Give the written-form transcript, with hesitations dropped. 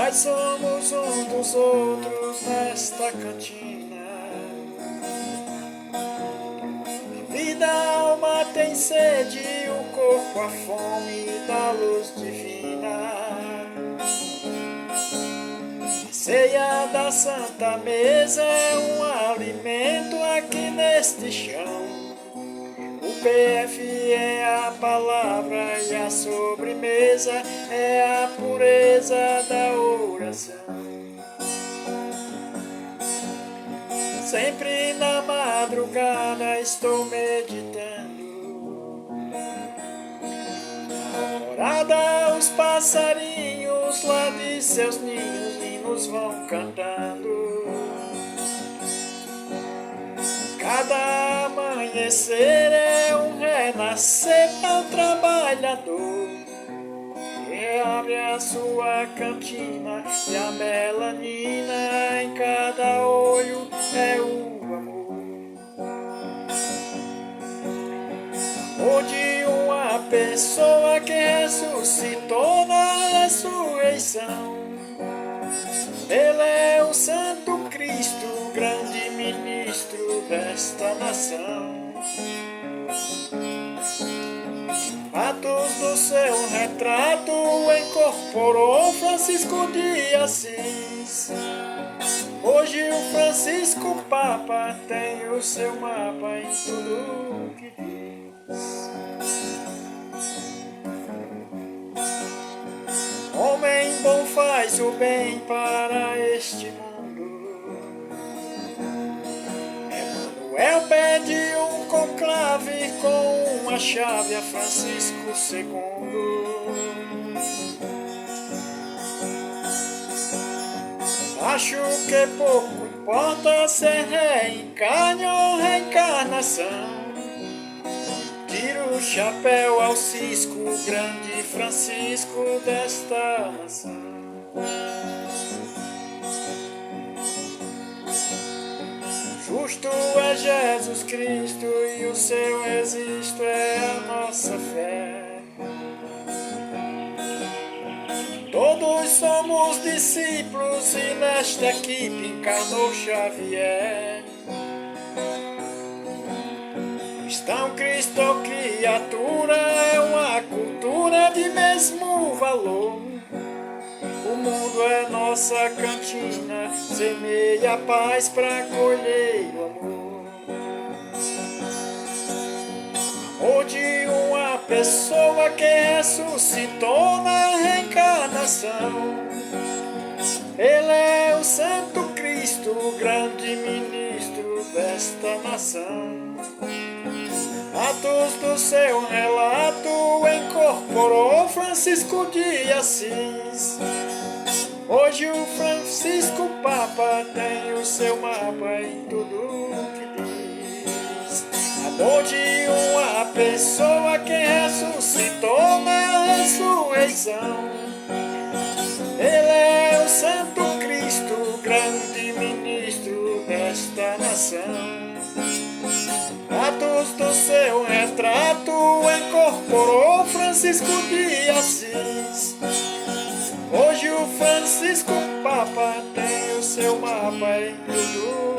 Nós somos um dos outros nesta cantina. A vida, a alma tem sede, o corpo a fome da luz divina. A ceia da Santa Mesa é um alimento aqui neste chão. O PF é a palavra e a sobremesa é a pureza da oração. Sempre na madrugada estou meditando. Na morada os passarinhos lá de seus ninhos vão cantando. Cada amanhecer é um renascer ao trabalhador, que abre a sua cantina e a melanina em cada olho é o amor. Amor de uma pessoa que ressuscitou na ressurreição. Ele é o Santo Cristo, grande ministro desta nação. Atos do seu retrato incorporou Francisco de Assis. Hoje o Francisco Papa tem o seu mapa em tudo que diz. Homem bom faz o bem para este mundo. Emanuel pede um conclave com uma chave a Francisco II. Acho que pouco importa se reencarne ou reencarnação. Tiro o chapéu ao cisco, grande Francisco desta nação. Justo é Jesus Cristo e o seu existo é a nossa fé. Todos somos discípulos e nesta equipe encarnou Xavier. Cristão, Cristo, criatura, é uma cultura de mesmo valor. O mundo é nossa cantina, semeia a paz pra colher o amor. Amor de uma pessoa que ressuscitou na reencarnação. Ele é o Santo Cristo, o grande ministro desta nação. Atos do seu relato incorporou Francisco de Assis. Hoje o Francisco Papa tem o seu mapa em tudo que diz. Amor de uma pessoa que ressuscitou na ressurreição. Ele é o Santo Cristo, grande ministro desta nação. Atos do seu retrato incorporou Francisco de Assis. Hoje o Francisco Papa tem o seu mapa em tudo